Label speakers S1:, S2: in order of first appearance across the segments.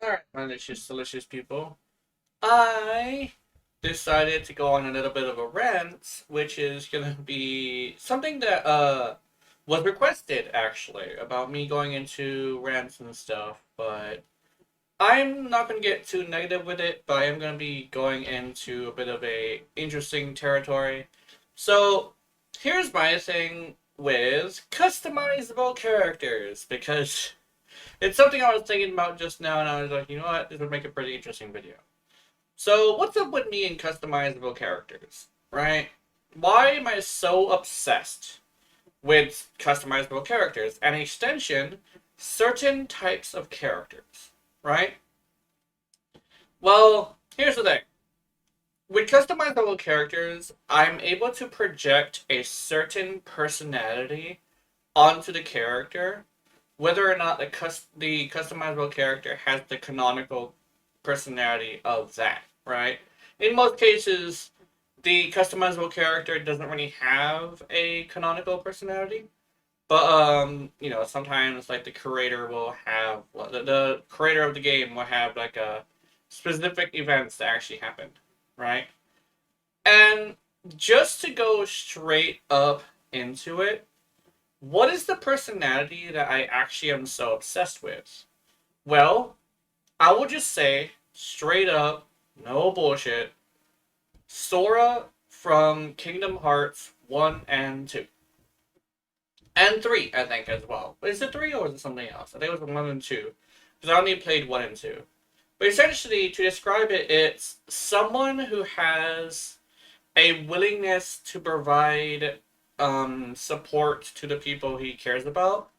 S1: Alright, delicious people. I decided to go on a little bit of a rant, which is gonna be something that was requested actually about me going into rants and stuff, but I'm not gonna get too negative with it, but I am gonna be going into a bit of a interesting territory. So here's my thing with customizable characters, because it's something I was thinking about just now, and I was like, you know what, this would make a pretty interesting video. So, what's up with me and customizable characters, right? Why am I so obsessed with customizable characters? And extension, certain types of characters, right? Well, here's the thing. With customizable characters, I'm able to project a certain personality onto the character, whether or not the customizable character has the canonical personality of that, right? In most cases, the customizable character doesn't really have a canonical personality, but sometimes like the creator will have the creator of the game will have like a specific events that actually happened, right? And just to go straight up into it, what is the personality that I actually am so obsessed with? Well, I will just say straight up, no bullshit, Sora from Kingdom Hearts 1 and 2. And 3, I think, as well. But is it 3 or is it something else? I think it was 1 and 2. Because I only played 1 and 2. But essentially, to describe it, it's someone who has a willingness to provide support to the people he cares about,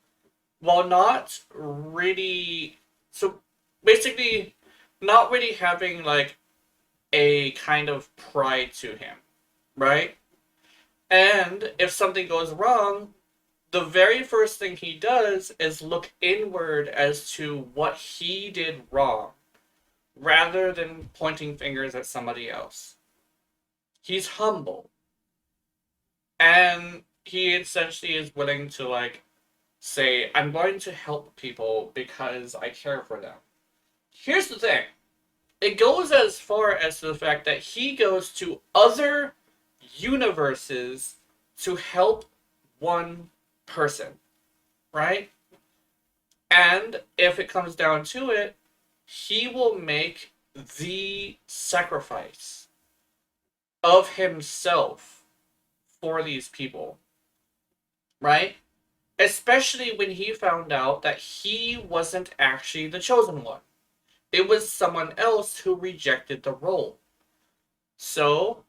S1: while not really. So basically, not really having like a kind of pride to him, right? And if something goes wrong, the very first thing he does is look inward as to what he did wrong, rather than pointing fingers at somebody else. He's humble. And he essentially is willing to, like, say, I'm going to help people because I care for them. Here's the thing, it goes as far as the fact that he goes to other universes to help one person, right? And if it comes down to it, he will make the sacrifice of himself for these people, right? Especially when he found out that he wasn't actually the chosen one. It was someone else who rejected the role. So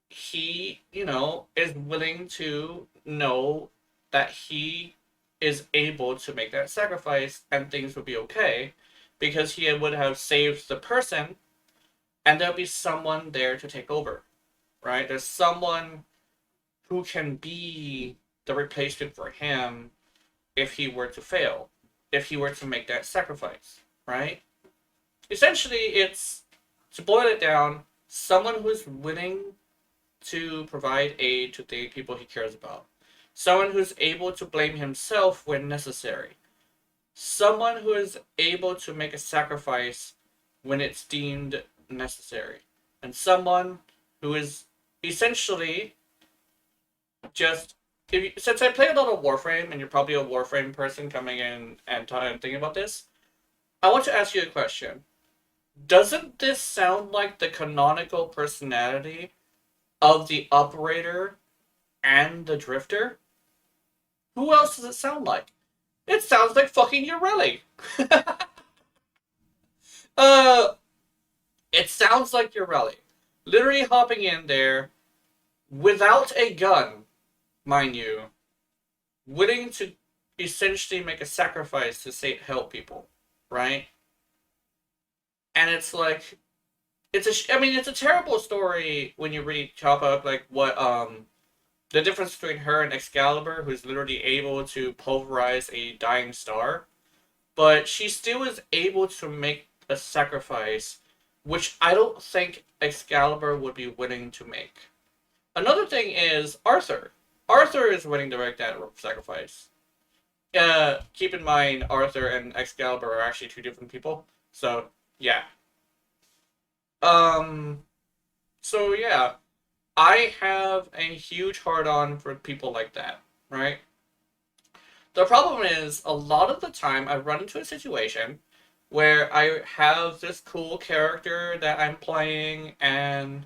S1: he, is willing to know that he is able to make that sacrifice and things would be okay, because he would have saved the person and there'll be someone there to take over, right? There's someone who can be the replacement for him if he were to fail, if he were to make that sacrifice, right? Essentially, it's, to boil it down, someone who's willing to provide aid to the people he cares about. Someone who's able to blame himself when necessary. Someone who is able to make a sacrifice when it's deemed necessary. And someone who is essentially just, since I play a lot of Warframe, and you're probably a Warframe person coming in and thinking about this, I want to ask you a question. Doesn't this sound like the canonical personality of the operator and the drifter? Who else does it sound like? It sounds like fucking Urelli. uh, it sounds like Urelli. Literally hopping in there without a gun, mind you, willing to essentially make a sacrifice to help people, right? And it's like, it's a terrible story when you really chop up like what the difference between her and Excalibur, who's literally able to pulverize a dying star, but she still is able to make a sacrifice, which I don't think Excalibur would be willing to make. Another thing is Arthur. Arthur is willing to make that sacrifice. Keep in mind, Arthur and Excalibur are actually two different people. So yeah. Um. So yeah, I have a huge hard on for people like that, right? The problem is, a lot of the time, I run into a situation where I have this cool character that I'm playing, and,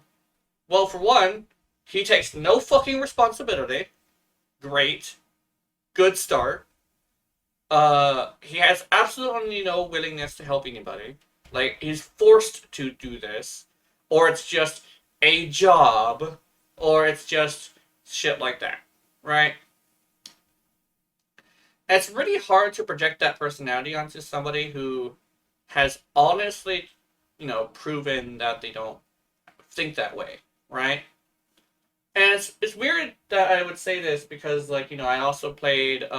S1: well, for one, he takes no fucking responsibility. Great. Good start. He has absolutely no willingness to help anybody. Like, he's forced to do this, or it's just a job, or it's just shit like that, right? It's really hard to project that personality onto somebody who has honestly, proven that they don't think that way, right? And it's weird that I would say this because, like, I also played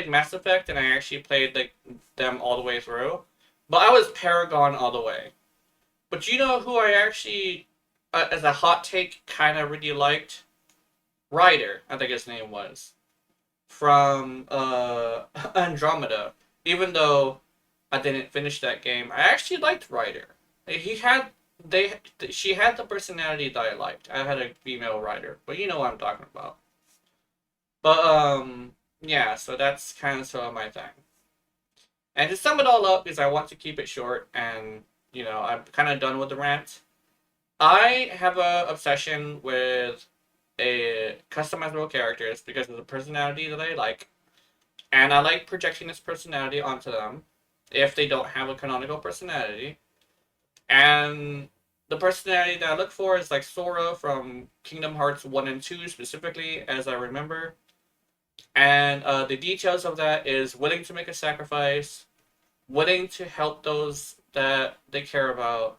S1: Mass Effect, and I actually played like them all the way through, but I was Paragon all the way. But you know who I actually, as a hot take, kind of really liked? Ryder, I think his name was, from Andromeda. Even though I didn't finish that game, I actually liked Ryder. He had they she had the personality that I liked. I had a female Ryder, but you know what I'm talking about. But yeah, so that's kind of sort of my thing. And to sum it all up, because I want to keep it short, and I'm kind of done with the rant. I have a obsession with a customizable characters because of the personality that I like, and I like projecting this personality onto them if they don't have a canonical personality. And the personality that I look for is like Sora from Kingdom Hearts 1 and 2, specifically, as I remember. And the details of that is willing to make a sacrifice, willing to help those that they care about,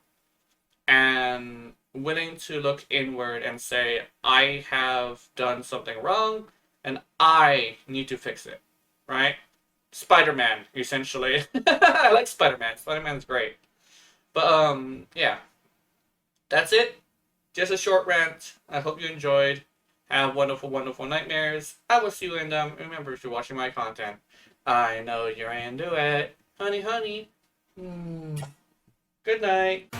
S1: and willing to look inward and say, I have done something wrong and I need to fix it. Right? Spider Man, essentially. I like Spider Man. Spider Man's great. But yeah. That's it. Just a short rant. I hope you enjoyed. Have wonderful, wonderful nightmares. I will see you in them. Remember, if you're watching my content, I know you're into it. Honey, honey. Good night.